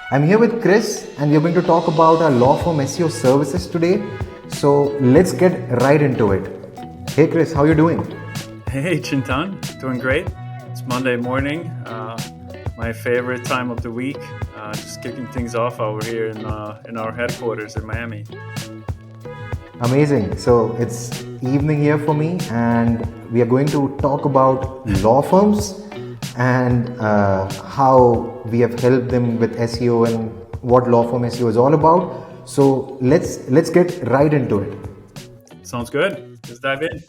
I'm here with Chris, and we're going to talk about our law firm SEO services today. So let's get right into it. Hey Chris, how are you doing? Hey, Chintan, doing great. It's Monday morning, my favorite time of the week. Just kicking things off over here in our headquarters in Miami. Amazing. So it's evening here for me, and we are going to talk about law firms and how we have helped them with SEO and what law firm SEO is all about. So let's get right into it. Sounds good. Let's dive in.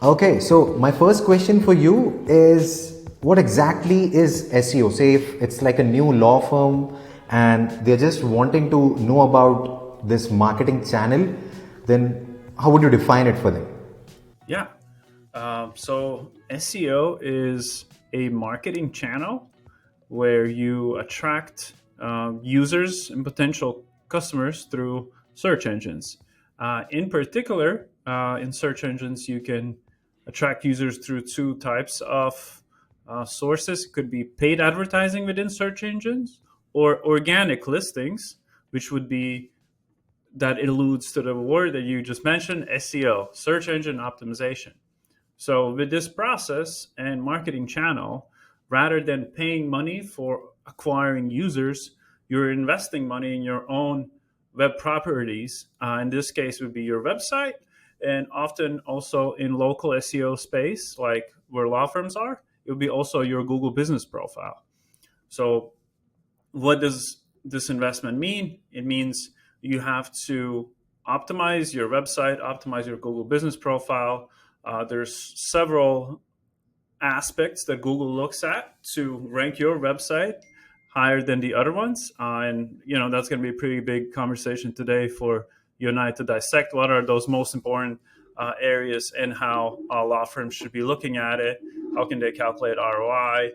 Okay, so my first question for you is what exactly is SEO? Say if it's like a new law firm and they're just wanting to know about this marketing channel, then how would you define it for them? Yeah. So SEO is a marketing channel where you attract users and potential customers through search engines. In particular, in search engines, you can attract users through two types of sources. It could be paid advertising within search engines or organic listings, which would be that alludes to the word that you just mentioned, SEO, search engine optimization. So with this process and marketing channel, rather than paying money for acquiring users, you're investing money in your own web properties. In this case, would be your website, and often also in local SEO space, like where law firms are. It would be also your Google business profile. So what does this investment mean? It means you have to optimize your website, optimize your Google business profile. There's several aspects that Google looks at to rank your website higher than the other ones, and that's going to be a pretty big conversation today for you and I to dissect what are those most important areas and how law firms should be looking at it. How can they calculate ROI,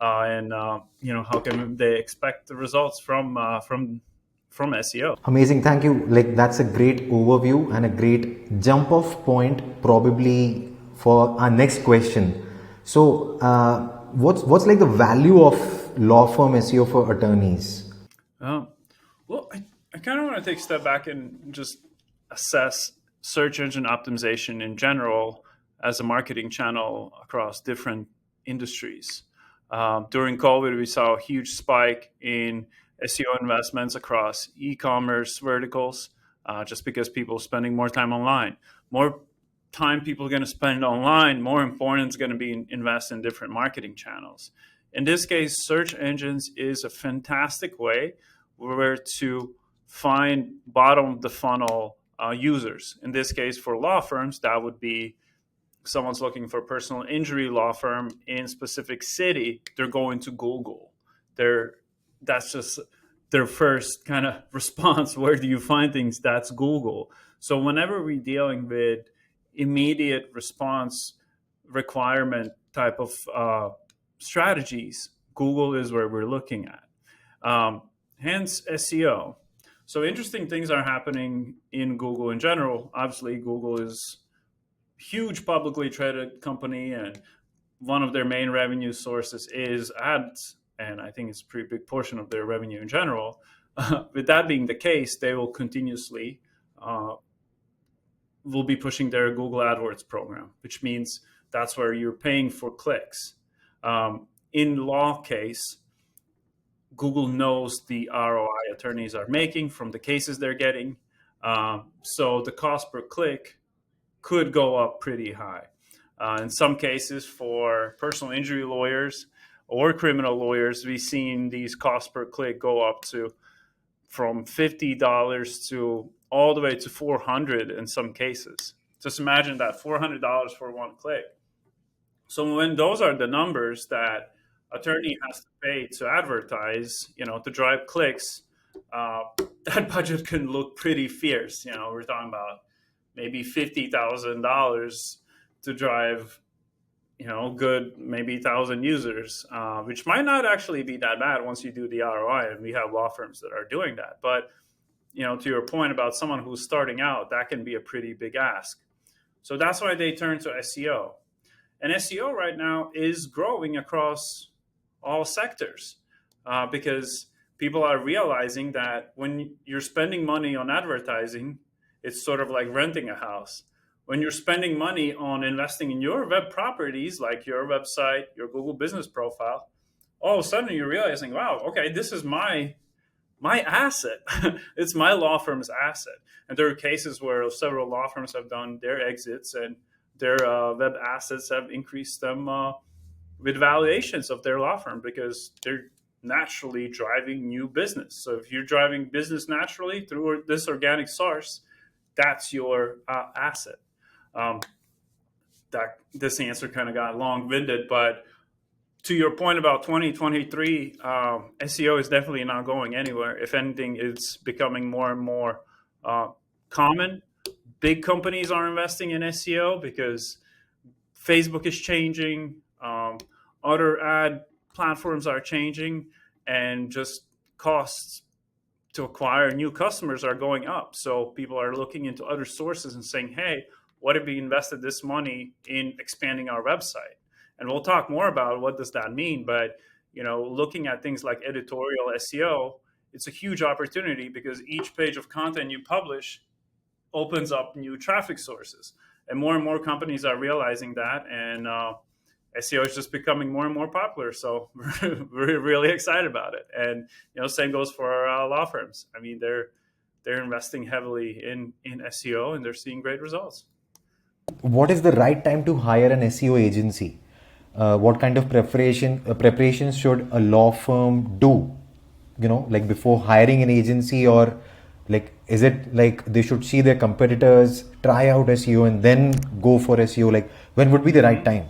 and how can they expect the results from SEO? Amazing, thank you. Like that's a great overview and a great jump off point, probably for our next question. So, what's like the value of law firm SEO for attorneys? Um, well, I kind of want to take a step back and just assess search engine optimization in general as a marketing channel across different industries. During COVID, we saw a huge spike in SEO investments across e-commerce verticals, just because people are spending more time online. More time people are going to spend online, more important is going to be invest in different marketing channels. In this case, search engines is a fantastic way where to find bottom of the funnel users. In this case, for law firms, that would be someone's looking for a personal injury law firm in specific city. They're going to Google. That's just their first kind of response. Where do you find things? That's Google. So whenever we're dealing with immediate response requirement type of strategies, Google is where we're looking at. Hence SEO. So interesting things are happening in Google in general. Obviously, Google is a huge publicly traded company, and one of their main revenue sources is ads, and I think it's a pretty big portion of their revenue in general. With that being the case, they will continuously will be pushing their Google AdWords program, which means that's where you're paying for clicks. In law case, Google knows the ROI attorneys are making from the cases they're getting. So the cost per click could go up pretty high. In some cases, for personal injury lawyers or criminal lawyers, we've seen these costs per click go up to from $50 to all the way to $400 in some cases. Just imagine that $400 for one click. So when those are the numbers that attorney has to pay to advertise, to drive clicks, that budget can look pretty fierce. We're talking about maybe $50,000 to drive, good maybe 1,000 users, which might not actually be that bad once you do the ROI. And we have law firms that are doing that. But to your point about someone who's starting out, that can be a pretty big ask. So that's why they turn to SEO. And SEO right now is growing across all sectors because people are realizing that when you're spending money on advertising, it's sort of like renting a house. When you're spending money on investing in your web properties, like your website, your Google business profile, all of a sudden you're realizing, wow, okay, this is my asset. It's my law firm's asset. And there are cases where several law firms have done their exits and their web assets have increased them with valuations of their law firm because they're naturally driving new business. So if you're driving business naturally through this organic source, that's your asset. Um, that this answer kind of got long-winded, but to your point about 2023, SEO is definitely not going anywhere. If anything, it's becoming more and more uh, common. Big companies are investing in SEO because Facebook is changing, other ad platforms are changing, and just costs to acquire new customers are going up. So people are looking into other sources and saying, hey, what if we invested this money in expanding our website? And we'll talk more about what does that mean. But looking at things like editorial SEO, it's a huge opportunity because each page of content you publish opens up new traffic sources. And more companies are realizing that. And SEO is just becoming more and more popular. So we're really excited about it. And same goes for our law firms. I mean, they're investing heavily in SEO and they're seeing great results. What is the right time to hire an SEO agency? What kind of preparations should a law firm do? Like before hiring an agency, or like is it like they should see their competitors, try out SEO, and then go for SEO? Like when would be the right time?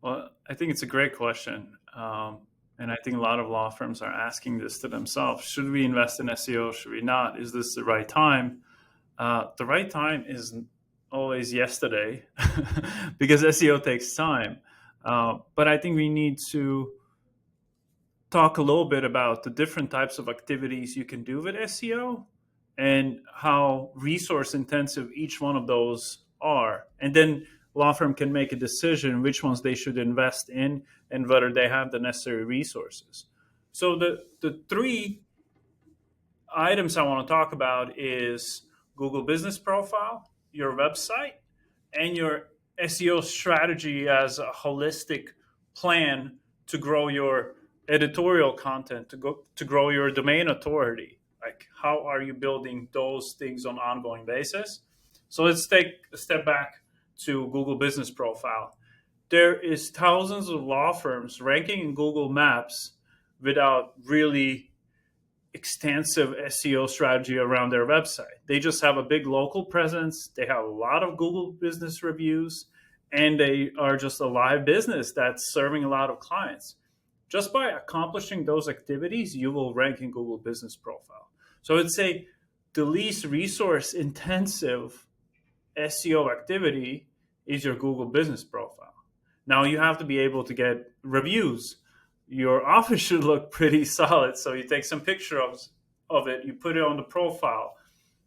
Well, I think it's a great question. And I think a lot of law firms are asking this to themselves. Should we invest in SEO? Should we not? Is this the right time? The right time is always yesterday because SEO takes time. But I think we need to talk a little bit about the different types of activities you can do with SEO and how resource intensive each one of those are. And then law firm can make a decision which ones they should invest in and whether they have the necessary resources. So the three items I want to talk about is Google Business Profile, your website, and your SEO strategy as a holistic plan to grow your editorial content, to grow your domain authority. Like, how are you building those things on an ongoing basis? So let's take a step back to Google Business Profile. There is thousands of law firms ranking in Google Maps without really extensive SEO strategy around their website. They just have a big local presence. They have a lot of Google business reviews, and they are just a live business that's serving a lot of clients. Just by accomplishing those activities, you will rank in Google Business Profile. So I'd say the least resource intensive SEO activity is your Google Business Profile. Now you have to be able to get reviews. Your office should look pretty solid. So you take some pictures of it, you put it on the profile.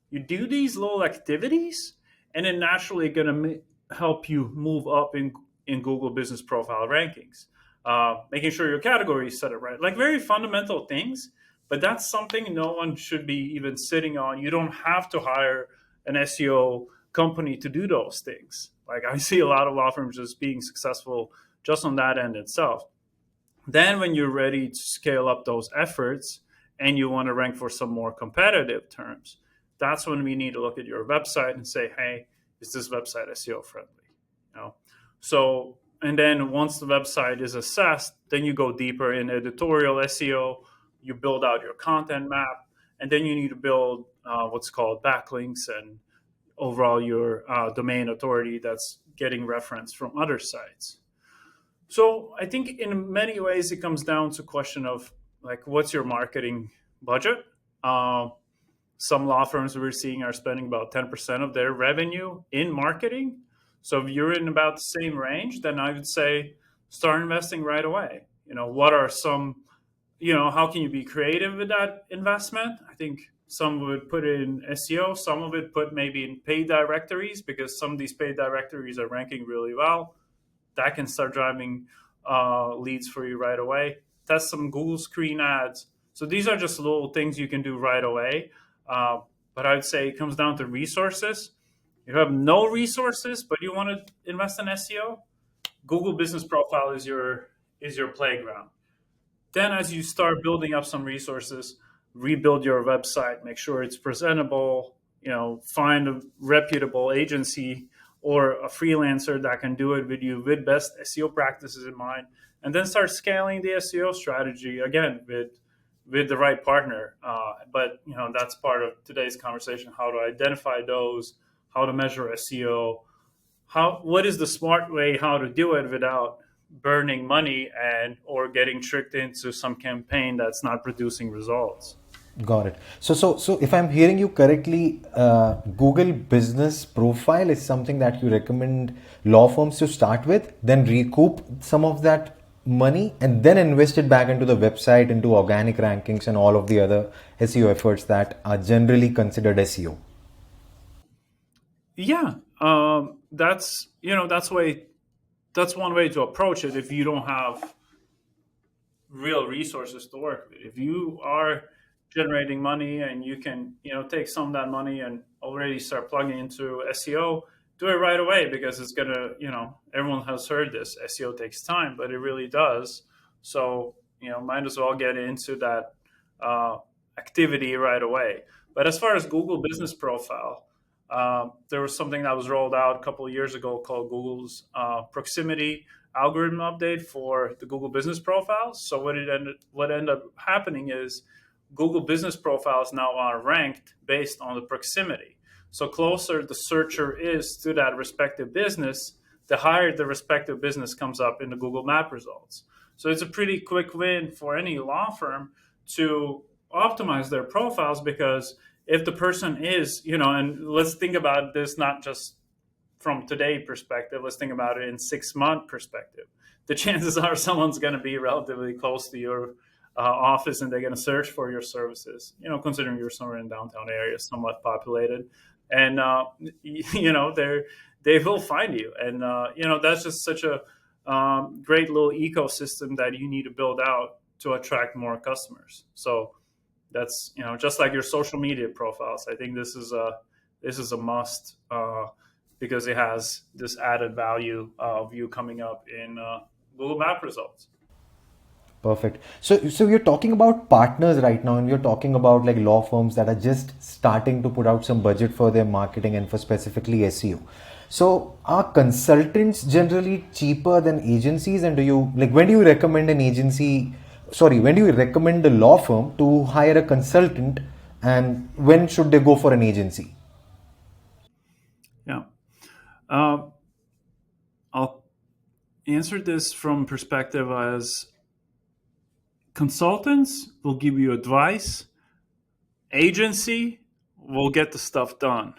You do these little activities, and then naturally going to help you move up in Google Business Profile rankings. Making sure your category is set up right. Like very fundamental things, but that's something no one should be even sitting on. You don't have to hire an SEO company to do those things. Like I see a lot of law firms just being successful just on that end itself. Then when you're ready to scale up those efforts and you want to rank for some more competitive terms, that's when we need to look at your website and say, hey, is this website SEO friendly? So, and then once the website is assessed, then you go deeper in editorial SEO, you build out your content map, and then you need to build what's called backlinks and overall your domain authority that's getting reference from other sites. So I think in many ways it comes down to a question of like, what's your marketing budget? Some law firms we're seeing are spending about 10% of their revenue in marketing. So if you're in about the same range, then I would say start investing right away. What are some, how can you be creative with that investment? I think some would put it in SEO, some of it put maybe in paid directories because some of these paid directories are ranking really well. That can start driving leads for you right away. test some Google screen ads. So these are just little things you can do right away. Uh, but I'd say it comes down to resources. If you have no resources, but you want to invest in SEO, Google Business Profile is your playground. Then, as you start building up some resources, rebuild your website, make sure it's presentable. Find a reputable agency or a freelancer that can do it with you with best SEO practices in mind, and then start scaling the SEO strategy again with the right partner. But that's part of today's conversation: how to identify those, how to measure SEO, how what is the smart way how to do it without burning money and or getting tricked into some campaign that's not producing results. Got it. So if I'm hearing you correctly, Google Business Profile is something that you recommend law firms to start with, then recoup some of that money, and then invest it back into the website, into organic rankings, and all of the other SEO efforts that are generally considered SEO. Yeah, that's one way to approach it if you don't have real resources to work with. If you are generating money and you can, take some of that money and already start plugging into SEO, do it right away, because it's gonna, everyone has heard this. SEO takes time, but it really does. So, might as well get into that uh, activity right away. But as far as Google Business Profile, there was something that was rolled out a couple of years ago called Google's proximity algorithm update for the Google Business Profiles. So what ended up happening is Google Business Profiles now are ranked based on the proximity. So closer the searcher is to that respective business, the higher the respective business comes up in the Google Map results. So it's a pretty quick win for any law firm to optimize their profiles, because if the person is, and let's think about this not just from today perspective, let's think about it in 6 month perspective. The chances are someone's going to be relatively close to your office and they're going to search for your services. Considering you're somewhere in downtown area, somewhat populated, and they will find you, and that's just such a great little ecosystem that you need to build out to attract more customers. So that's just like your social media profiles. I think this is a must, because it has this added value of you coming up in Google Map results. Perfect. So you're talking about partners right now, and we're talking about like law firms that are just starting to put out some budget for their marketing and for specifically SEO. So are consultants generally cheaper than agencies? And do you like when do you recommend an agency? Sorry, when do you recommend a law firm to hire a consultant, and when should they go for an agency? Yeah. Uh, I'll answer this from perspective as consultants will give you advice, agency will get the stuff done.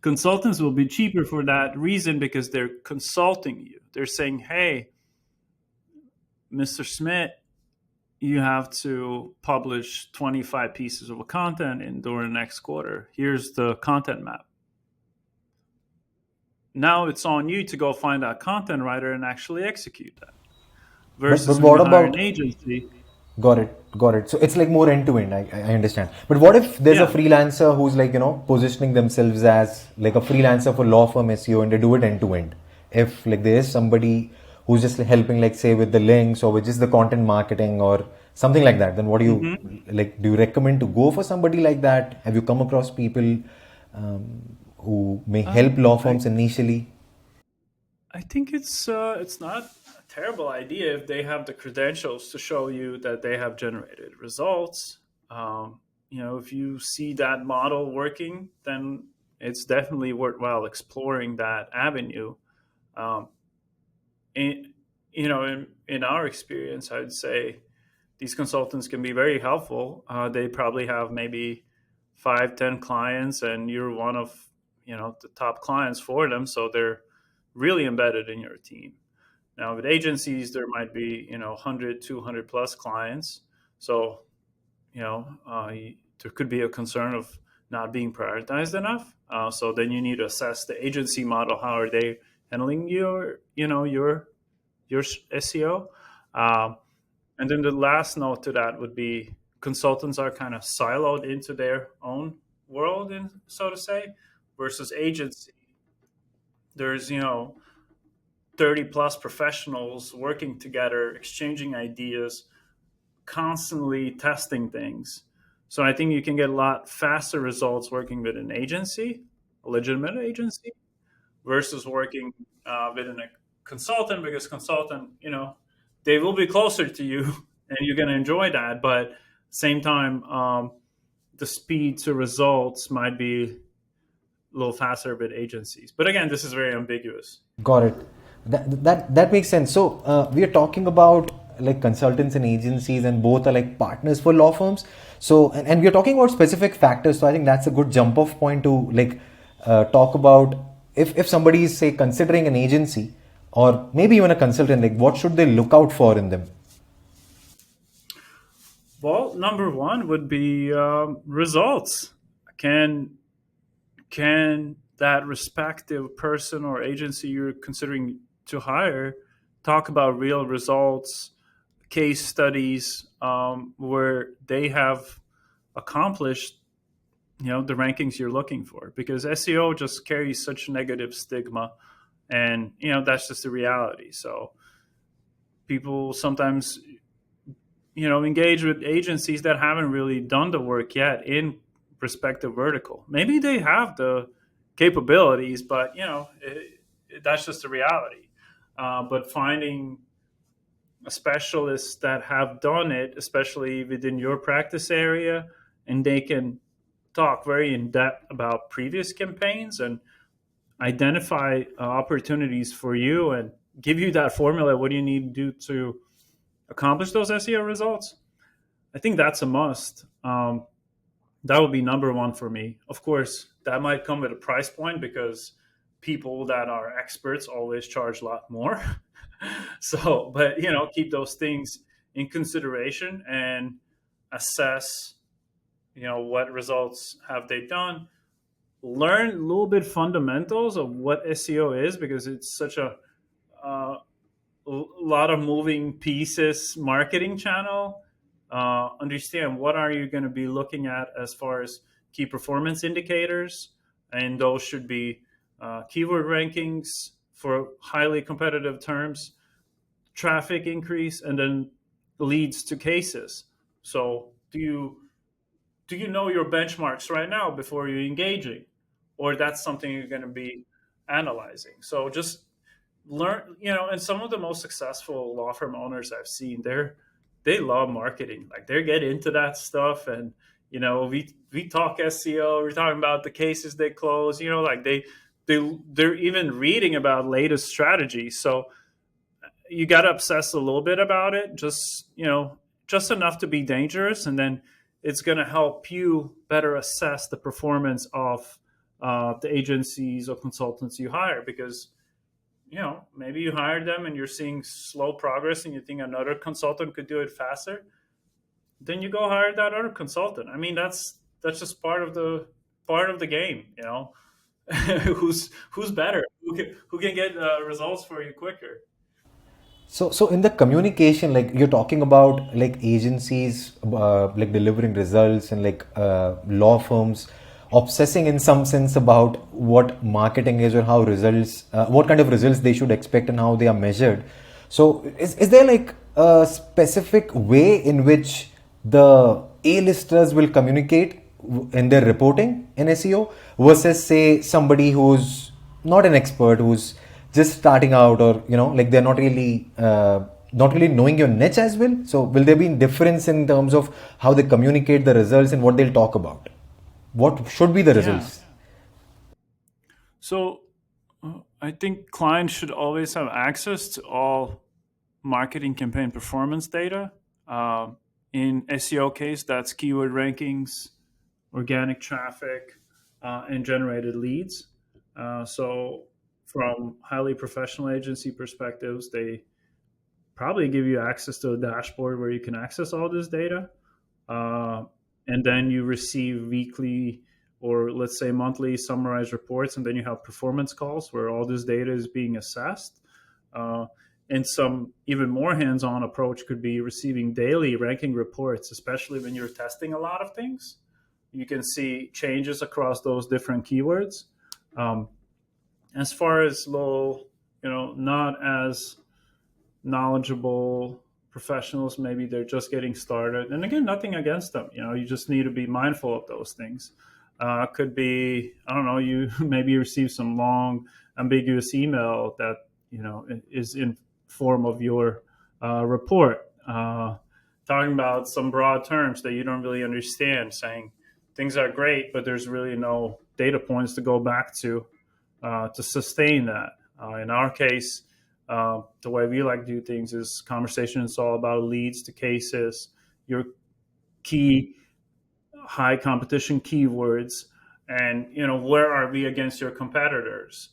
Consultants will be cheaper for that reason, because they're consulting you. They're saying, hey, Mr. Smith, you have to publish 25 pieces of content during the next quarter. Here's the content map. Now it's on you to go find that content writer and actually execute that. But Versus when what you hire an about agency, got it, got it. So it's like more end to end. I understand. But what if there's a yeah, freelancer who's like, positioning themselves as like a freelancer for law firm SEO and they do it end to end? If like there is somebody who's just helping, like say with the links or with just the content marketing or something like that, then what do you hmm like? Do you recommend to go for somebody like that? Have you come across people who may help law I firms initially? I think it's not a terrible idea if they have the credentials to show you that they have generated results. If you see that model working, then it's definitely worthwhile exploring that avenue. Um, in, in our experience, I'd say these consultants can be very helpful. They probably have maybe 5, 10 clients, and you're one of the top clients for them, so they're really embedded in your team. Now with agencies, there might be 100, 200 plus clients, so there could be a concern of not being prioritized enough. So then you need to assess the agency model. How are they handling your SEO? And then the last note to that would be consultants are kind of siloed into their own world, in, so to say, versus agency. There's, 30 plus professionals working together, exchanging ideas, constantly testing things. So I think you can get a lot faster results working with an agency, a legitimate agency, versus working with a consultant, because consultant, they will be closer to you and you're going to enjoy that. But same time, the speed to results might be a little faster with agencies. But again, this is very ambiguous. Got it. That makes sense. So we are talking about like consultants and agencies, and both are like partners for law firms. So and we are talking about specific factors. So I think that's a good jump off point to like talk about if somebody is say considering an agency or maybe even a consultant, like what should they look out for in them? Well, number one would be results. Can can that respective person or agency you're considering to hire talk about real results, case studies where they have accomplished, the rankings you're looking for? Because SEO just carries such negative stigma, and that's just the reality. So people sometimes engage with agencies that haven't really done the work yet in respective vertical. Maybe they have the capabilities, but that's just the reality. But finding a specialist that have done it, especially within your practice area, and they can talk very in depth about previous campaigns and identify opportunities for you and give you that formula. What do you need to do to accomplish those SEO results? I think that's a must. That would be number one for me. Of course, that might come with a price point because people that are experts always charge a lot more. So, but keep those things in consideration and assess, what results have they done. Learn a little bit fundamentals of what SEO is, because it's such uh, a lot of moving pieces marketing channel. Understand what are you going to be looking at as far as key performance indicators, and those should be keyword rankings for highly competitive terms, traffic increase, and then leads to cases. So do you know your benchmarks right now before you're engaging, or that's something you're going to be analyzing? So just learn, and some of the most successful law firm owners I've seen, they love marketing. Like they get into that stuff, and we talk SEO, we're talking about the cases they close, like they're even reading about latest strategies. So you got to obsess a little bit about it, just enough to be dangerous, and then it's going to help you better assess the performance of the agencies or consultants you hire. Because maybe you hired them and you're seeing slow progress and you think another consultant could do it faster, then you go hire that other consultant. I mean, that's just part of the game. Who's better, who can get results for you quicker. So in the communication, like you're talking about like agencies, like delivering results, and like law firms obsessing in some sense about what marketing is or how results, what kind of results they should expect and how they are measured. So is there like a specific way in which the A-listers will communicate in their reporting in SEO versus say somebody who's not an expert, who's just starting out, or like they're not really knowing your niche as well? So will there be difference in terms of how they communicate the results and what they'll talk about? What should be the Yeah. results? So I think clients should always have access to all marketing campaign performance data. In SEO case, that's keyword rankings, organic traffic, and generated leads. So from highly professional agency perspectives, they probably give you access to a dashboard where you can access all this data. Uh, and then you receive weekly, or let's say monthly, summarized reports, and then you have performance calls where all this data is being assessed. Uh, And some even more hands-on approach could be receiving daily ranking reports, especially when you're testing a lot of things. You can see changes across those different keywords. Um, as far as low, not as knowledgeable professionals, maybe they're just getting started. And again, nothing against them. You just need to be mindful of those things. Could be, I don't know, you maybe receive some long, ambiguous email that is in form of your report, talking about some broad terms that you don't really understand, saying things are great, but there's really no data points to go back to sustain that. In our case, the way we like to do things is conversation is all about leads to cases, your key high competition keywords, and where are we against your competitors.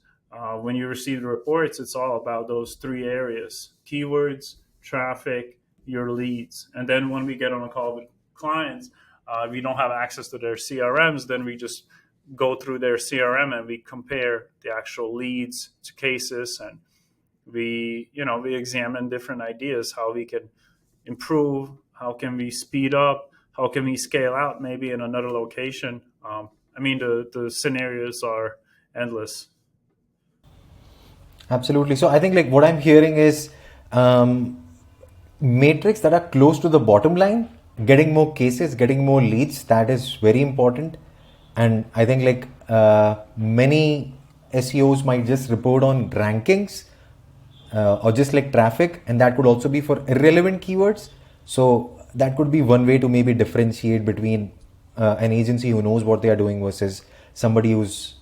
When you receive the reports, it's all about those three areas: keywords, traffic, your leads. And then when we get on a call with clients, we don't have access to their CRMs, then we just go through their CRM and we compare the actual leads to cases, and we examine different ideas, how we can improve, how can we speed up, how can we scale out maybe in another location. I mean, the scenarios are endless. Absolutely. So I think like what I'm hearing is matrix that are close to the bottom line, getting more cases, getting more leads. That is very important. And I think like many SEOs might just report on rankings or just like traffic, and that could also be for irrelevant keywords. So that could be one way to maybe differentiate between an agency who knows what they are doing versus somebody who's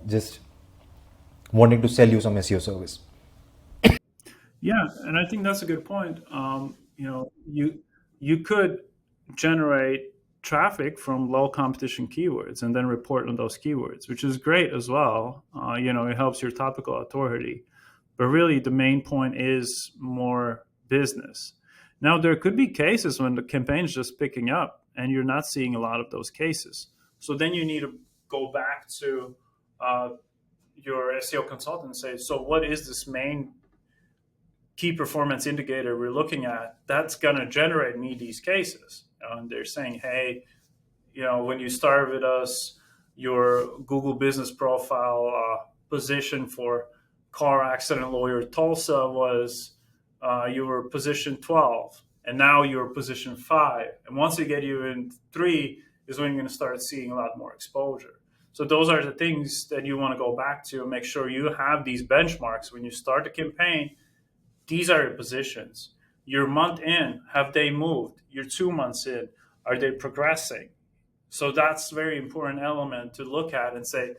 just wanting to sell you some SEO service. Yeah, and I think that's a good point. You could generate traffic from low competition keywords and then report on those keywords, which is great as well. It helps your topical authority. But really, the main point is more business. Now, there could be cases when the campaign's just picking up and you're not seeing a lot of those cases. So then you need to go back to uh, your SEO consultant and say, so what is this main key performance indicator we're looking at that's going to generate me these cases? And they're saying, hey, when you started with us, your Google business profile position for car accident lawyer Tulsa was you were position 12, and now you're position 5. And once they get you in 3 is when you're going to start seeing a lot more exposure. So those are the things that you want to go back to and make sure you have these benchmarks when you start the campaign. These are your positions. Your month in, have they moved? Your 2 months in, are they progressing? So that's a very important element to look at and say,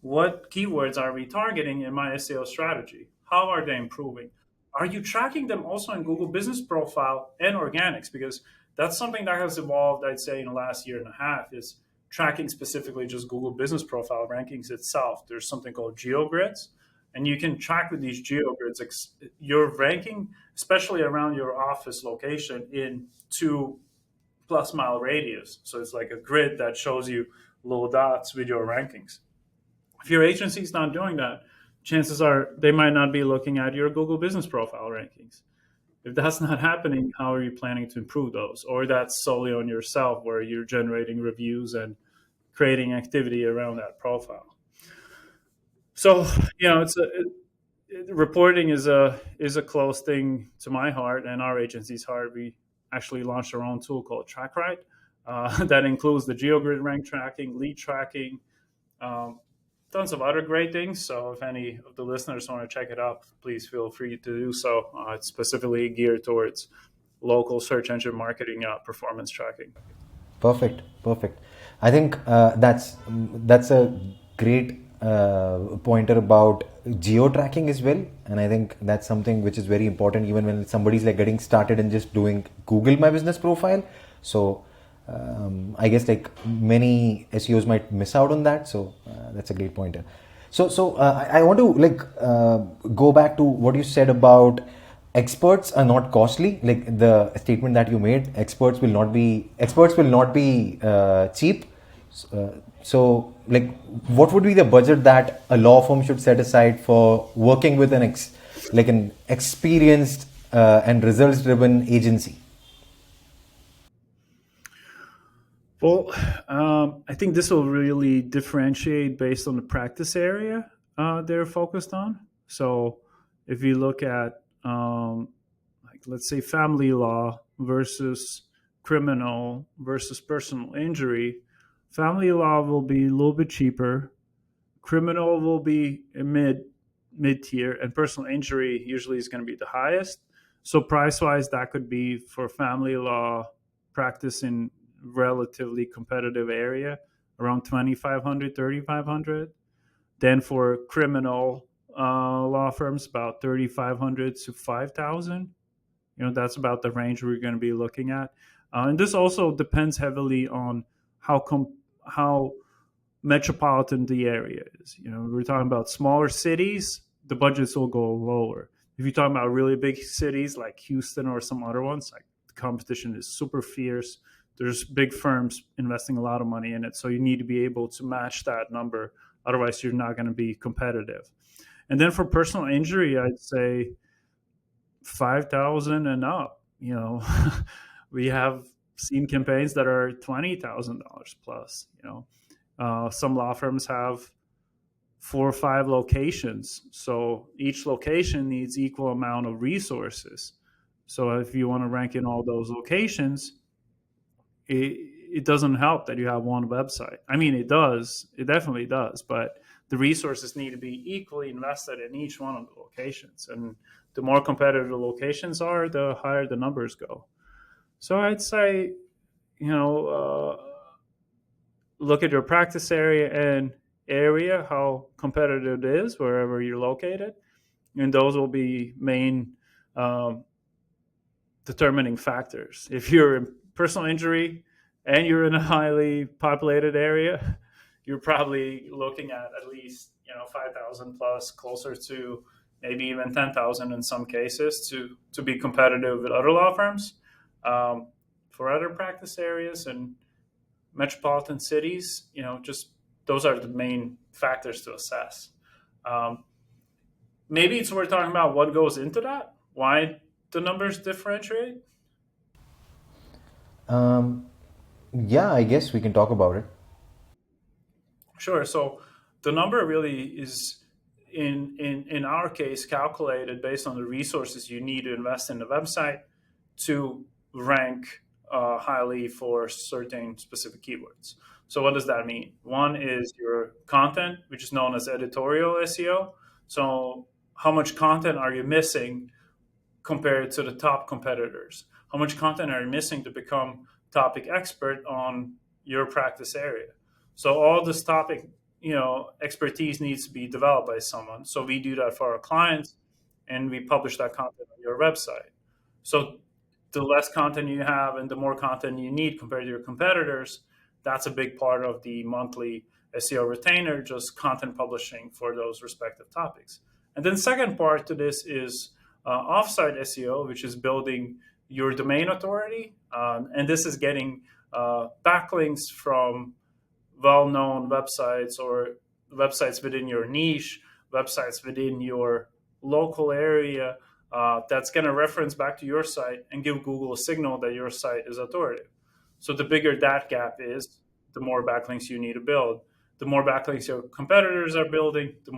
what keywords are we targeting in my SEO strategy? How are they improving? Are you tracking them also in Google Business Profile and organics? Because that's something that has evolved, I'd say, in the last year and a half, is tracking specifically just Google Business Profile rankings itself. There's something called GeoGrids, and you can track with these GeoGrids your ranking, especially around your office location, in 2+ mile radius. So it's like a grid that shows you little dots with your rankings. If your agency is not doing that, chances are they might not be looking at your Google Business Profile rankings. If that's not happening, how are you planning to improve those? Or that's solely on yourself, where you're generating reviews and creating activity around that profile. So, reporting is a close thing to my heart and our agency's heart. We actually launched our own tool called TrackRight that includes the GeoGrid rank tracking, lead tracking, um, tons of other great things. So if any of the listeners want to check it out, please feel free to do so. It's specifically geared towards local search engine marketing performance tracking. Perfect, perfect. I think that's a great pointer about geo tracking as well, and I think that's something which is very important even when somebody's like getting started and just doing Google My Business Profile. So I guess like many SEOs might miss out on that. So that's a great pointer. So I want to like go back to what you said about experts are not costly. Like the statement that you made, experts will not be cheap. So like, what would be the budget that a law firm should set aside for working with like an experienced and results driven agency? Well, I think this will really differentiate based on the practice area they're focused on. So, if you look at, like, let's say, family law versus criminal versus personal injury, family law will be a little bit cheaper. Criminal will be a mid tier, and personal injury usually is going to be the highest. So price wise, that could be for family law practice in relatively competitive area around 2,500, 3,500. Then for criminal law firms, about 3,500 to 5,000. That's about the range we're going to be looking at. And this also depends heavily on how metropolitan the area is. We're talking about smaller cities, the budgets will go lower. If you're talking about really big cities like Houston or some other ones, like, the competition is super fierce. There's big firms investing a lot of money in it, so you need to be able to match that number. Otherwise, you're not going to be competitive. And then for personal injury, I'd say 5,000 and up. We have seen campaigns that are $20,000 plus. Some law firms have 4 or 5 locations, so each location needs equal amount of resources. So if you want to rank in all those locations, it doesn't help that you have one website. I mean, it does, it definitely does, but the resources need to be equally invested in each one of the locations. And the more competitive the locations are, the higher the numbers go. So I'd say, you know, look at your practice area, how competitive it is wherever you're located, and those will be main um, determining factors. If you're in personal injury and you're in a highly populated area, you're probably looking at least 5,000 plus, closer to maybe even 10,000 in some cases to be competitive with other law firms. Um, for other practice areas and metropolitan cities, just those are the main factors to assess. Um, Maybe it's worth talking about what goes into that, why the numbers differentiate. Um, yeah, I guess we can talk about it. Sure. So the number really is, in our case, calculated based on the resources you need to invest in the website to rank highly for certain specific keywords. So what does that mean? One is your content, which is known as editorial SEO. So how much content are you missing compared to the top competitors? How much content are you missing to become topic expert on your practice area? So all this topic, expertise needs to be developed by someone. So we do that for our clients, and we publish that content on your website. So the less content you have and the more content you need compared to your competitors, that's a big part of the monthly SEO retainer, just content publishing for those respective topics. And then second part to this is offsite SEO, which is building your domain authority. And this is getting backlinks from well-known websites or websites within your niche, websites within your local area, that's going to reference back to your site and give Google a signal that your site is authoritative. So the bigger that gap is, the more backlinks you need to build. The more backlinks your competitors are building, the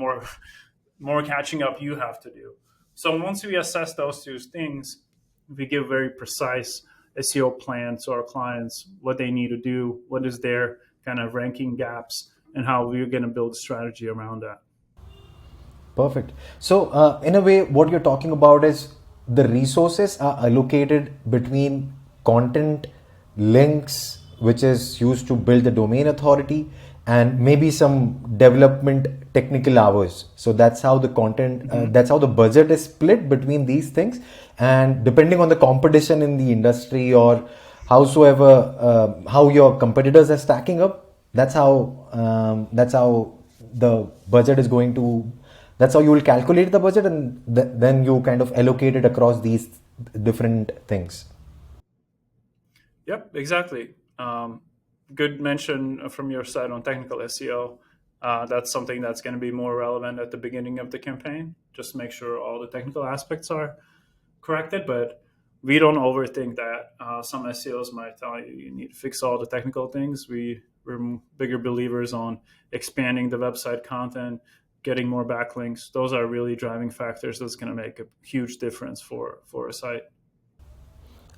more catching up you have to do. So once we assess those two things, we give very precise SEO plans to our clients, what they need to do, what is their kind of ranking gaps, and how we're going to build a strategy around that. Perfect. So, in a way, what you're talking about is the resources are allocated between content, links, which is used to build the domain authority, and maybe some development technical hours. So that's how the content, that's how the budget is split between these things. And depending on the competition in the industry or howsoever, how your competitors are stacking up, that's how the budget is going to, that's how you will calculate the budget, and then you kind of allocate it across these different things. Yep, exactly. Good mention from your side on technical SEO. That's something that's going to be more relevant at the beginning of the campaign, just to make sure all the technical aspects are corrected. But we don't overthink that. Some SEOs might tell you you need to fix all the technical things. We're bigger believers on expanding the website content, getting more backlinks. Those are really driving factors that's going to make a huge difference for a site.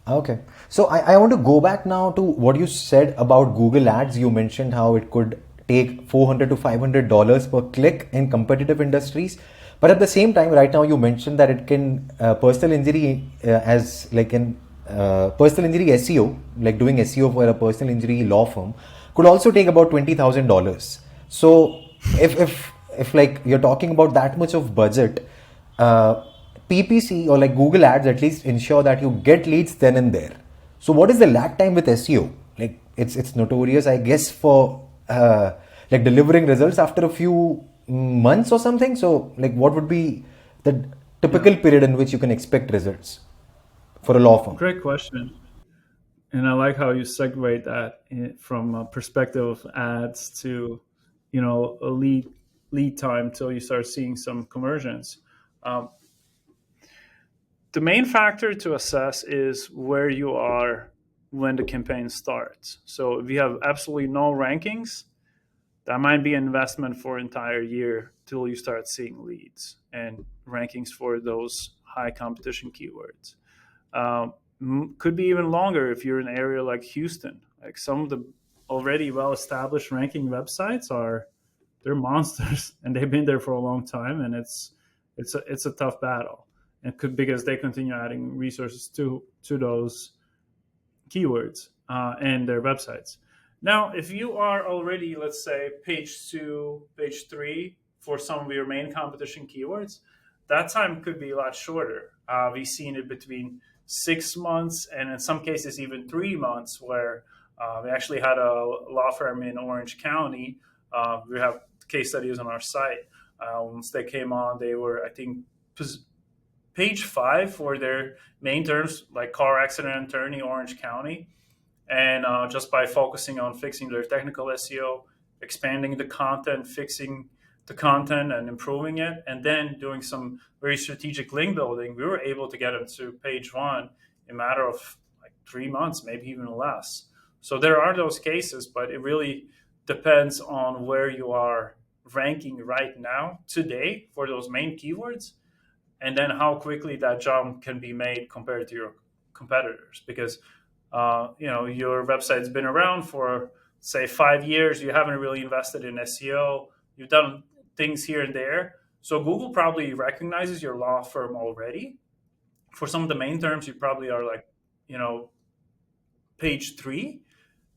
Okay. So I want to go back now to what you said about Google Ads. You mentioned how it could take $400 to $500 per click in competitive industries. But at the same time, right now you mentioned that it can personal injury as like in personal injury SEO, like doing SEO for a personal injury law firm, could also take about $20,000. So if like you're talking about that much of budget, uh, PPC or like Google Ads at least ensure that you get leads then and there. So what is the lag time with SEO? Like it's notorious, I guess, for like delivering results after a few months or something. So like what would be the Yeah, typical period in which you can expect results for a law firm? great question. And I like how you segue that from a perspective of ads to, a lead time till you start seeing some conversions. Um, the main factor to assess is where you are when the campaign starts. So if you have absolutely no rankings, that might be an investment for an entire year till you start seeing leads and rankings for those high competition keywords. Could be even longer if you're in an area like Houston. Like some of the already well-established ranking websites are they're monsters and they've been there for a long time, and it's a tough battle. And could because they continue adding resources to those keywords and their websites. Now, if you are already, let's say, page two, page three for some of your main competition keywords, that time could be a lot shorter. We've seen it between 6 months and in some cases even 3 months, where we actually had a law firm in Orange County. We have case studies on our site. Once they came on, they were, I think, page five for their main terms, like car accident attorney, Orange County. And just by focusing on fixing their technical SEO, expanding the content, fixing the content and improving it, and then doing some very strategic link building, we were able to get them to page one in a matter of like 3 months, maybe even less. So there are those cases, but it really depends on where you are ranking right now today for those main keywords, and then how quickly that jump can be made compared to your competitors. Because your website's been around for say 5 years, you haven't really invested in SEO, you've done things here and there, so Google probably recognizes your law firm already. For some of the main terms, you probably are like, page three.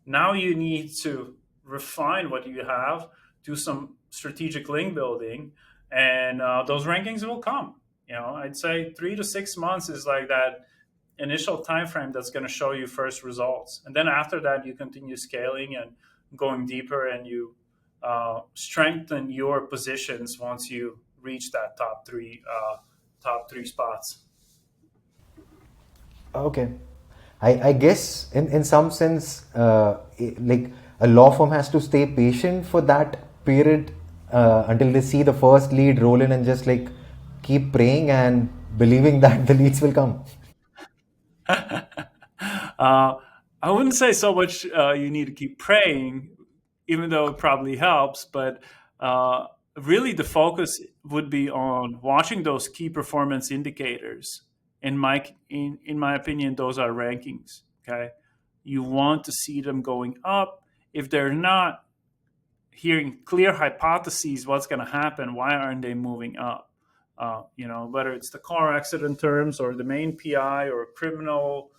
Now you need to refine what you have, do some strategic link building, and those rankings will come. I'd say 3 to 6 months is like that initial time frame that's going to show you first results, and then after that you continue scaling and going deeper, and you strengthen your positions once you reach that top three spots. Okay. I guess in some sense, like a law firm has to stay patient for that period until they see the first lead roll in and just like keep praying and believing that the leads will come. I wouldn't say so much you need to keep praying, even though it probably helps, but uh, really the focus would be on watching those key performance indicators. In my opinion, those are rankings. Okay, you want to see them going up. If they're not, hearing clear hypotheses what's going to happen, why aren't they moving up? Whether it's the car accident terms or the main PI or criminal,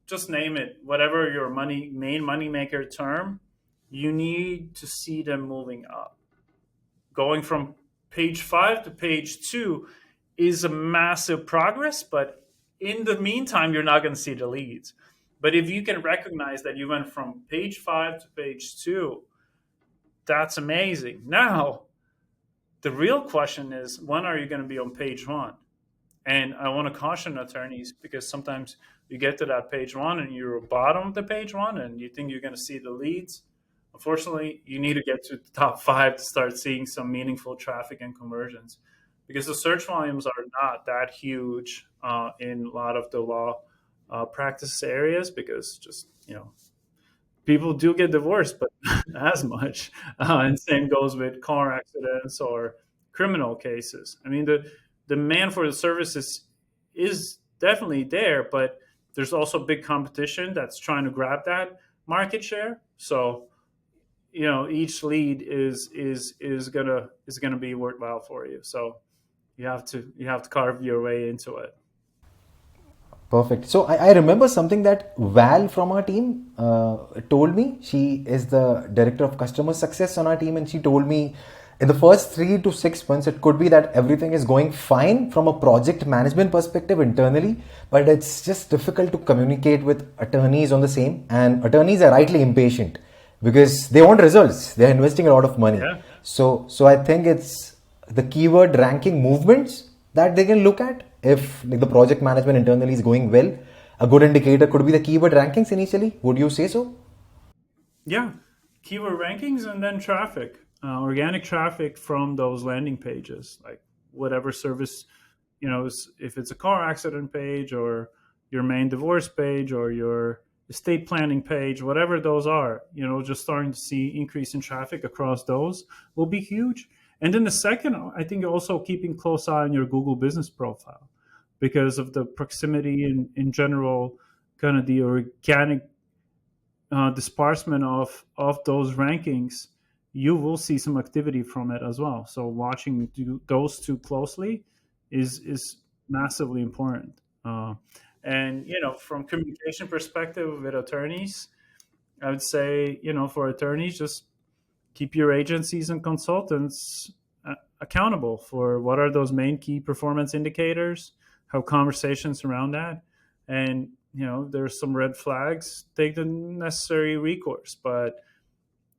just name it, whatever your main money maker term, you need to see them moving up. Going from page five to page two is a massive progress, but in the meantime, you're not going to see the leads. But if you can recognize that you went from page five to page two, that's amazing. Now, the real question is, when are you going to be on page one? And I want to caution attorneys, because sometimes you get to that page one and you're bottom of the page one and you think you're going to see the leads. Unfortunately, you need to get to the top five to start seeing some meaningful traffic and conversions, because the search volumes are not that huge in a lot of the law practice areas, because just people do get divorced, but not as much. And same goes with car accidents or criminal cases. I mean, the demand for the services is definitely there, but there's also big competition that's trying to grab that market share. So each lead is gonna be worthwhile for you. So you have to carve your way into it. Perfect. So I remember something that Val from our team told me. She is the director of customer success on our team, and she told me in the first 3 to 6 months, it could be that everything is going fine from a project management perspective internally, but it's just difficult to communicate with attorneys on the same. And attorneys are rightly impatient because they want results. They're investing a lot of money. Yeah. So I think it's the keyword ranking movements that they can look at. If like the project management internally is going well, a good indicator could be the keyword rankings initially. Would you say so? Yeah, keyword rankings and then traffic, organic traffic from those landing pages, like whatever service, if it's a car accident page or your main divorce page or your estate planning page, whatever those are, just starting to see increase in traffic across those will be huge. And then the second, I think also keeping close eye on your Google business profile, because of the proximity in general, kind of the organic disbursement of those rankings, you will see some activity from it as well. So watching those two closely is massively important. And from communication perspective with attorneys, I would say for attorneys, just keep your agencies and consultants accountable for what are those main key performance indicators, have conversations around that. And there's some red flags, take the necessary recourse. But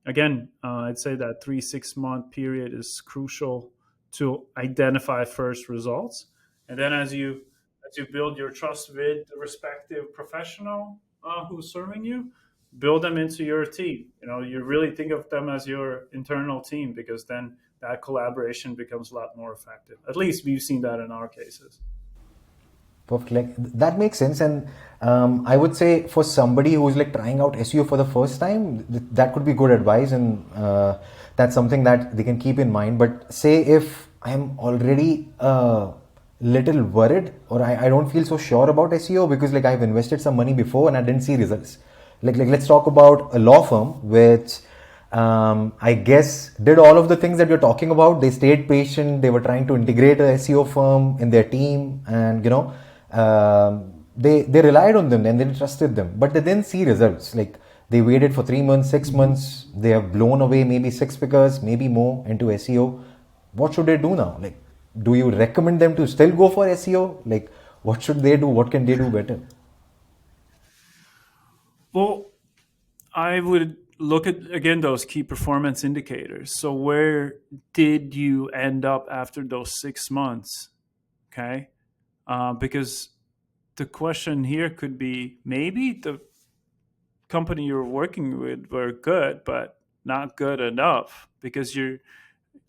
again, I'd say that 3 6 month period is crucial to identify first results. And then as you build your trust with the respective professional who's serving you, build them into your team. You really think of them as your internal team, because then that collaboration becomes a lot more effective. At least we've seen that in our cases. Perfect. Like that makes sense, and I would say for somebody who's like trying out SEO for the first time, that could be good advice, and that's something that they can keep in mind. But say if I'm already a little worried, or I don't feel so sure about SEO because like I've invested some money before and I didn't see results. Like let's talk about a law firm which I guess did all of the things that you're talking about. They stayed patient. They were trying to integrate a SEO firm in their team, and they relied on them and they trusted them, but they didn't see results. Like they waited for 3 months, 6 months. They have blown away maybe six figures, maybe more into SEO. What should they do now? Like, do you recommend them to still go for SEO? Like, what should they do? What can they do better? Well, I would look at again those key performance indicators. So where did you end up after those 6 months? Okay, because the question here could be, maybe the company you're working with were good, but not good enough, because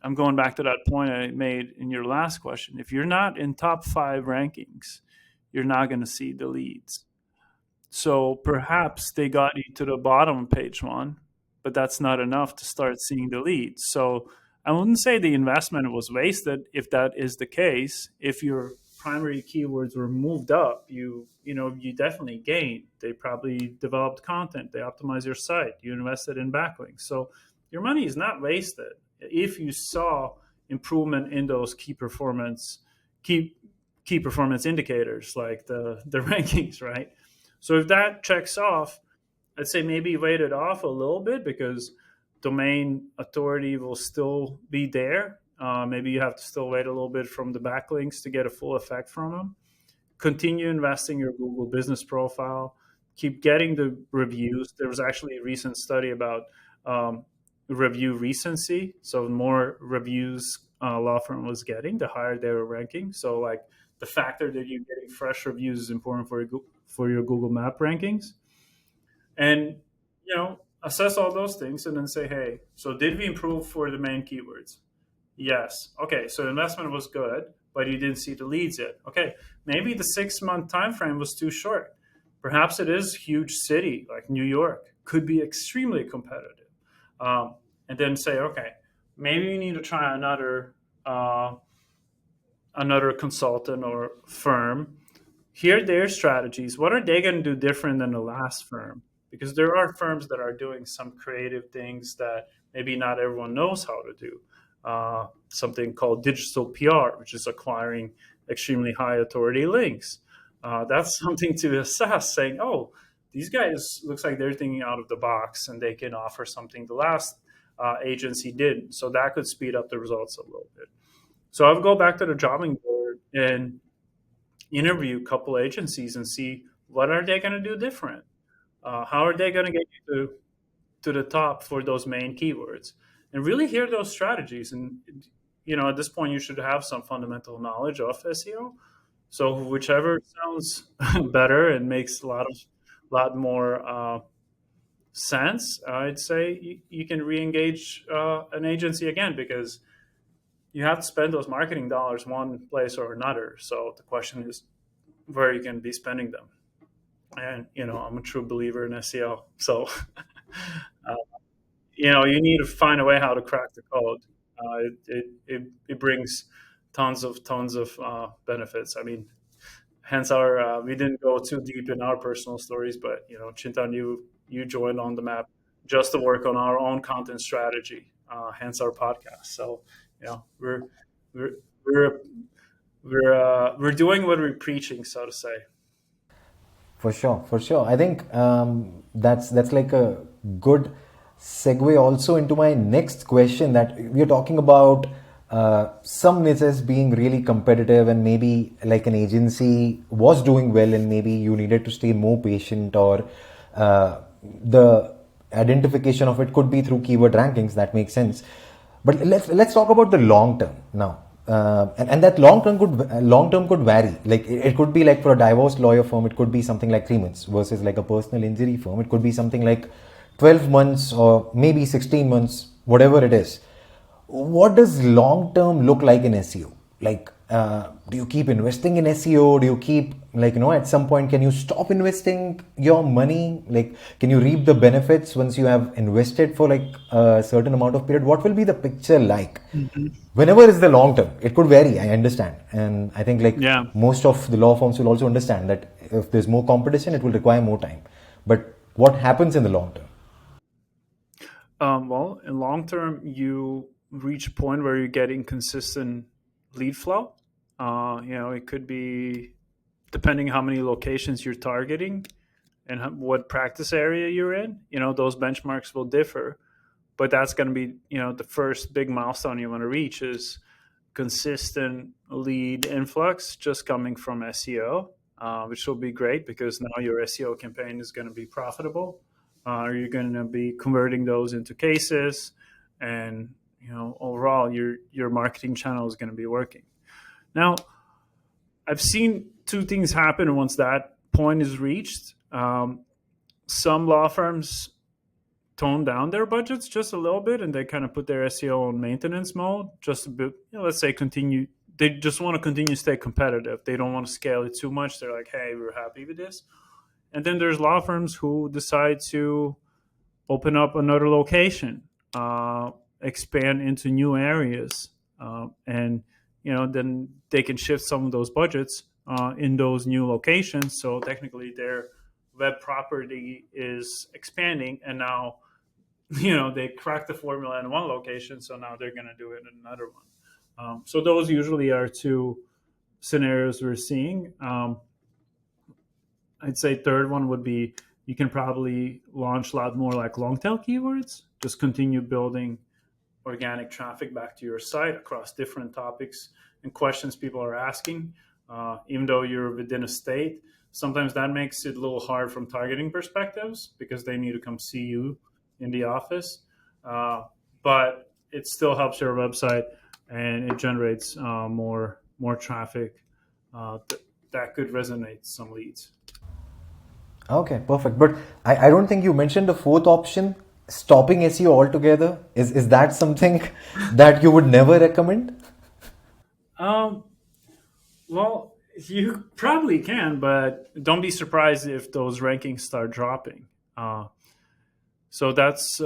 I'm going back to that point I made in your last question. If you're not in top five rankings, you're not going to see the leads. So perhaps they got you to the bottom of page one, but that's not enough to start seeing the leads. So I wouldn't say the investment was wasted if that is the case. If your primary keywords were moved up, you definitely gained. They probably developed content, they optimized your site, you invested in backlinks. So your money is not wasted if you saw improvement in those key key performance indicators, like the rankings, right? So if that checks off, I'd say maybe wait it off a little bit, because domain authority will still be there. Maybe you have to still wait a little bit from the backlinks to get a full effect from them. Continue investing in your Google business profile. Keep getting the reviews. There was actually a recent study about review recency. So the more reviews a law firm was getting, the higher they were ranking. So like the factor that you're getting fresh reviews is important for your Google Map rankings. And assess all those things and then say, hey, so did we improve for the main keywords? Yes. Okay, so the investment was good, but you didn't see the leads yet. Okay, maybe the 6 month time frame was too short. Perhaps it is a huge city like New York, could be extremely competitive. And then say, okay, maybe you need to try uh, another consultant or firm. Hear their strategies. What are they going to do different than the last firm? Because there are firms that are doing some creative things that maybe not everyone knows how to do. Something called digital PR, which is acquiring extremely high authority links. That's something to assess, saying, oh, these guys looks like they're thinking out of the box and they can offer something the last agency didn't. So that could speed up the results a little bit. So I would go back to the drawing board and interview a couple agencies and see what are they going to do different. How are they going to get you to the top for those main keywords, and really hear those strategies. And at this point, you should have some fundamental knowledge of SEO. So whichever sounds better and makes a lot more sense, I'd say you can re-engage an agency again, because you have to spend those marketing dollars one place or another. So the question is where you can be spending them. And I'm a true believer in SEO. So uh, you need to find a way how to crack the code. It brings tons of benefits. I mean, hence our we didn't go too deep in our personal stories, but Chintan, you joined on the map just to work on our own content strategy. Hence our podcast. So we're we're we're we're doing what we're preaching, so to say. For sure, for sure. I think that's like a good segue also into my next question. That we are talking about some niches being really competitive, and maybe like an agency was doing well, and maybe you needed to stay more patient, or the identification of it could be through keyword rankings. That makes sense. But let's talk about the long term now. And that long term could vary. Like it could be like for a divorce lawyer firm, it could be something like 3 months, versus like a personal injury firm, it could be something like 12 months or maybe 16 months, whatever it is. What does long term look like in SEO? Like, do you keep investing in SEO? Do you keep, like, at some point, can you stop investing your money? Like, can you reap the benefits once you have invested for like a certain amount of period? What will be the picture like? Mhm. Whenever is the long term? It could vary, I understand. And I think like Yeah. most of the law firms will also understand that if there's more competition, it will require more time. But what happens in the long term? Well, in long term, you reach a point where you're getting consistent lead flow. It could be depending how many locations you're targeting and what practice area you're in. Those benchmarks will differ, but that's going to be the first big milestone you want to reach is consistent lead influx just coming from SEO, which will be great because now your SEO campaign is going to be profitable. You're going to be converting those into cases, and overall your marketing channel is going to be working. Now, I've seen two things happen once that point is reached. Some law firms tone down their budgets just a little bit and they kind of put their SEO on maintenance mode just a bit, let's say continue. They just want to continue to stay competitive. They don't want to scale it too much. They're like, hey, we're happy with this. And then there's law firms who decide to open up another location, expand into new areas, and then they can shift some of those budgets in those new locations. So technically, their web property is expanding, and now they cracked the formula in one location, so now they're going to do it in another one. So those usually are two scenarios we're seeing. I'd say third one would be you can probably launch a lot more like long tail keywords. Just continue building organic traffic back to your site across different topics and questions people are asking. Even though you're within a state, sometimes that makes it a little hard from targeting perspectives because they need to come see you in the office. Uh, but it still helps your website and it generates more traffic that could resonate some leads. Okay, perfect. But I don't think you mentioned the fourth option, stopping SEO altogether? Is that something that you would never recommend? Um, well, you probably can, but don't be surprised if those rankings start dropping. Uh, so that's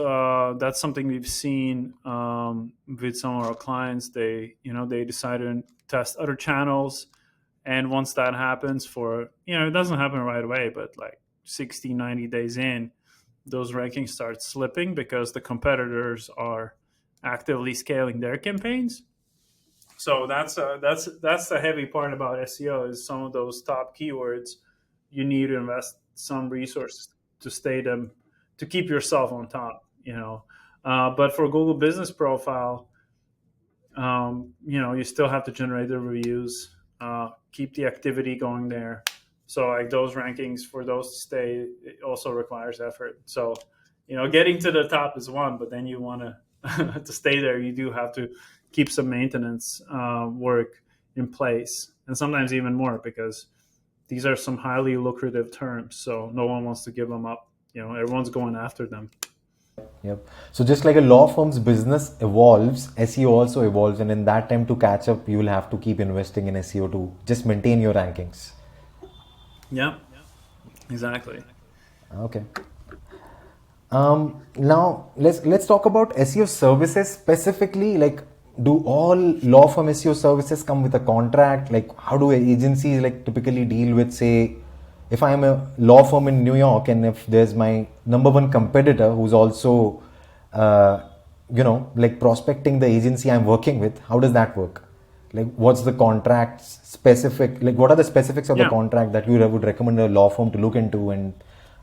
something we've seen with some of our clients. They decide to test other channels, and once that happens, for it doesn't happen right away, but like 60, 90 days in, those rankings start slipping because the competitors are actively scaling their campaigns. So that's the heavy part about SEO is some of those top keywords. You need to invest some resources to stay them to keep yourself on top. But for Google Business Profile, you still have to generate the reviews, keep the activity going there. So like those rankings for those to stay, it also requires effort. So getting to the top is one, but then you want to to stay there, you do have to keep some maintenance work in place, and sometimes even more because these are some highly lucrative terms. So no one wants to give them up. Everyone's going after them. Yep. So just like a law firm's business evolves, SEO also evolves, and in that time to catch up, you will have to keep investing in SEO to just maintain your rankings. Yeah, exactly. Okay. Now let's talk about SEO services specifically. Like, do all law firm SEO services come with a contract? Like, how do agencies like typically deal with, say, if I am a law firm in New York and if there's my number one competitor who's also, like prospecting the agency I'm working with, how does that work? Like, what's the contract specific? Like, what are the specifics of the Yeah. contract that you would recommend a law firm to look into, and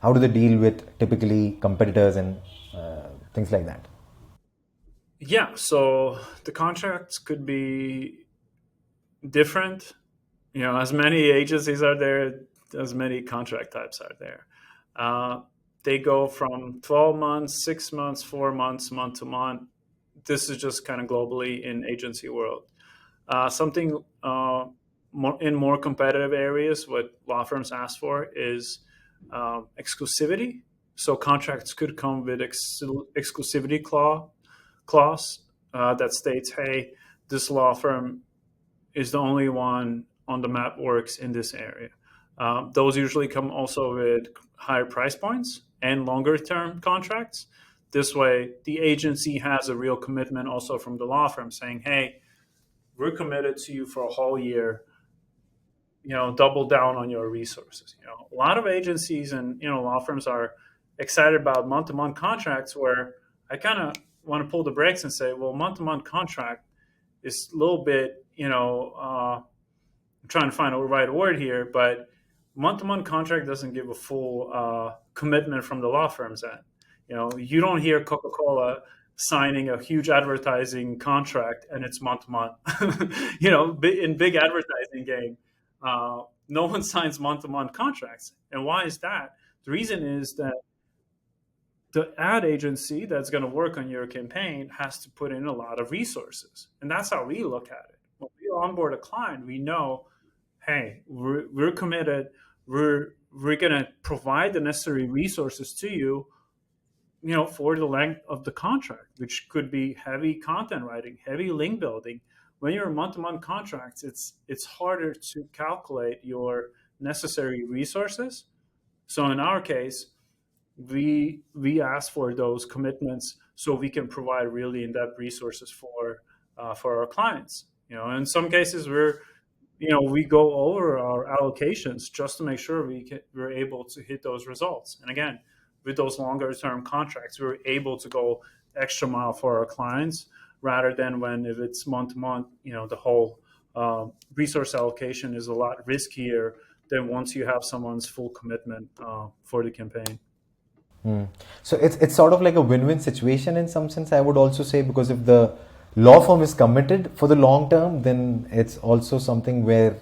how do they deal with typically competitors and things like that? Yeah, so the contracts could be different. As many agencies are there, as many contract types are there. Uh, they go from 12 months, 6 months, 4 months, month to month. This is just kind of globally in agency world. Something more competitive areas, what law firms ask for is exclusivity. So contracts could come with exclusivity clause that states, "Hey, this law firm is the only one on the map works in this area." Those usually come also with higher price points and longer term contracts. This way, the agency has a real commitment also from the law firm saying, "Hey, we're committed to you for a whole year. Double down on your resources." A lot of agencies and law firms are excited about month to month contracts where I kind of want to pull the brakes and say, well, month to month contract is a little bit, I'm trying to find a right word here, but month to month contract doesn't give a full commitment from the law firm's end. You don't hear Coca Cola signing a huge advertising contract and it's month to month. In big advertising game, no one signs month to month contracts. And why is that? The reason is that the ad agency that's going to work on your campaign has to put in a lot of resources. And that's how we look at it. When we onboard a client, we know, hey, we're committed. We're going to provide the necessary resources to you, for the length of the contract, which could be heavy content writing, heavy link building. When you're month-to-month contracts, it's harder to calculate your necessary resources. So in our case, we ask for those commitments so we can provide really in-depth resources for our clients. In some cases we go over our allocations just to make sure we're able to hit those results. And again, with those longer term contracts, we're able to go extra mile for our clients rather than when if it's month to month, the whole resource allocation is a lot riskier than once you have someone's full commitment for the campaign. So it's sort of like a win-win situation in some sense, I would also say, because if the law firm is committed for the long term, then it's also something where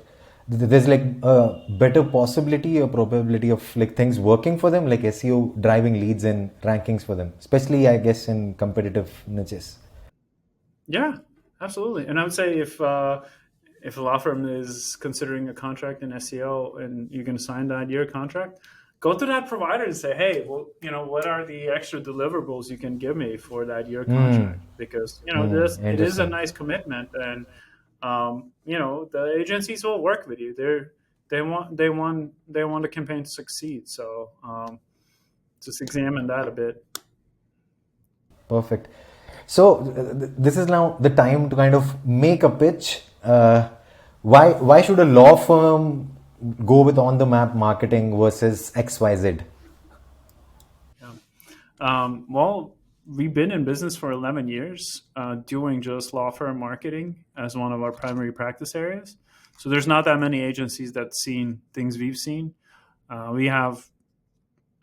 there's like a better possibility or probability of like things working for them, like SEO driving leads and rankings for them, especially I guess in competitive niches. Yeah, absolutely. And I would say if a law firm is considering a contract in SEO and you're going to sign that year contract, go to that provider and say, hey, well, what are the extra deliverables you can give me for that year Hmm. contract? Because it is a Interesting. nice commitment, and the agencies will work with you. They want the campaign to succeed. So just examine that a bit. Perfect. So this is now the time to kind of make a pitch. Why should a law firm go with on the map marketing versus XYZ? Yeah. Well, we've been in business for 11 years, doing just law firm marketing as one of our primary practice areas. So there's not that many agencies that's seen things we've seen. We have,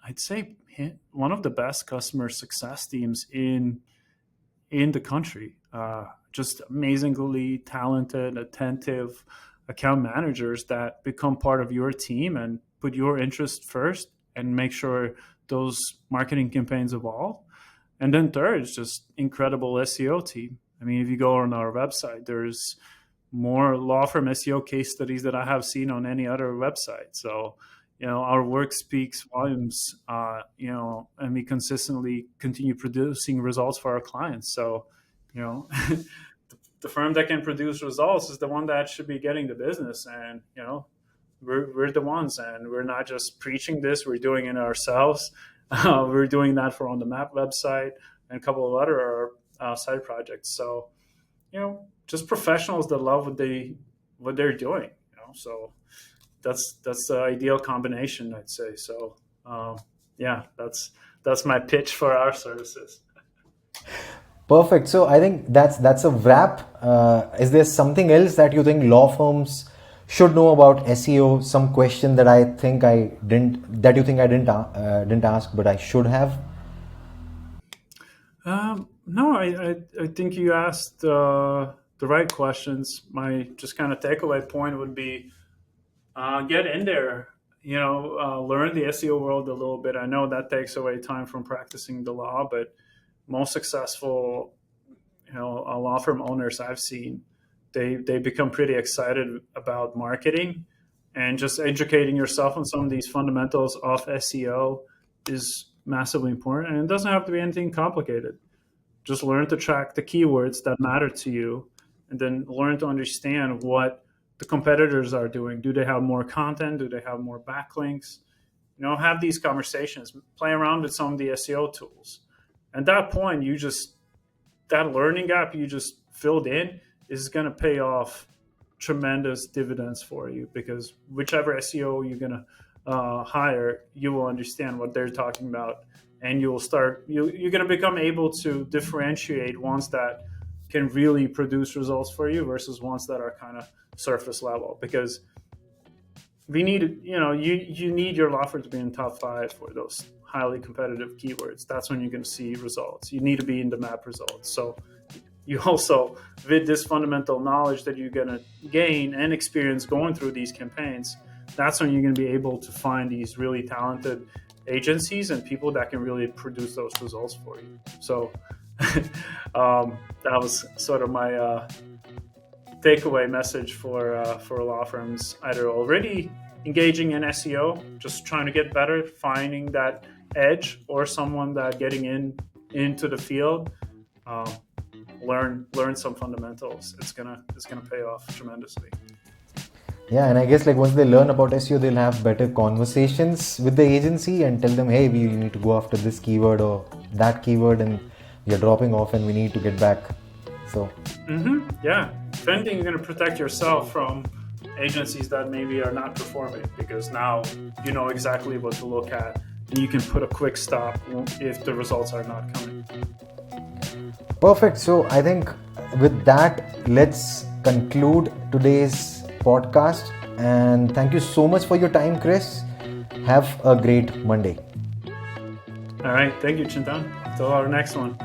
I'd say, one of the best customer success teams in the country. Just amazingly talented, attentive account managers that become part of your team and put your interest first and make sure those marketing campaigns evolve. And then third is just incredible SEO team. I mean, if you go on our website, there's more law firm SEO case studies that I have seen on any other website. So, our work speaks volumes, and we consistently continue producing results for our clients. So, you know, the firm that can produce results is the one that should be getting the business. And, we're the ones, and we're not just preaching this, we're doing it ourselves. We're doing that for On the Map website and a couple of other side projects. So, just professionals that love what they're doing. So that's the ideal combination, I'd say. So, yeah, that's my pitch for our services. Perfect. So I think that's a wrap. Is there something else that you think law firms should know about SEO? Some question that I think I didn't, that you think I didn't ask, but I should have. No, I think you asked the right questions. My just kind of takeaway point would be get in there. Learn the SEO world a little bit. I know that takes away time from practicing the law, but most successful, law firm owners I've seen, they become pretty excited about marketing, and just educating yourself on some of these fundamentals of SEO is massively important. And it doesn't have to be anything complicated. Just learn to track the keywords that matter to you, and then learn to understand what the competitors are doing. Do they have more content? Do they have more backlinks? Have these conversations, play around with some of the SEO tools. At that point, that learning gap you just filled in is going to pay off tremendous dividends for you, because whichever SEO you're going to hire, you will understand what they're talking about, and you're going to become able to differentiate ones that can really produce results for you versus ones that are kind of surface level. Because we need, you need your law firm to be in top 5 for those highly competitive keywords. That's when you're going to see results. You need to be in the map results. So you also, with this fundamental knowledge that you're going to gain and experience going through these campaigns, that's when you're going to be able to find these really talented agencies and people that can really produce those results for you. So that was sort of my takeaway message for law firms either already engaging in SEO, just trying to get better, finding that edge, or someone that getting into the field. Learn some fundamentals. It's gonna pay off tremendously. Yeah, and I guess like once they learn about SEO, they'll have better conversations with the agency and tell them, hey, we need to go after this keyword or that keyword, and you're dropping off, and we need to get back. So. Yeah, if anything, you're going to protect yourself from agencies that maybe are not performing, because now you know exactly what to look at, and you can put a quick stop if the results are not coming. Perfect. So I think with that, let's conclude today's podcast. And thank you so much for your time, Chris. Have a great Monday. All right. Thank you, Chintan. Till our next one.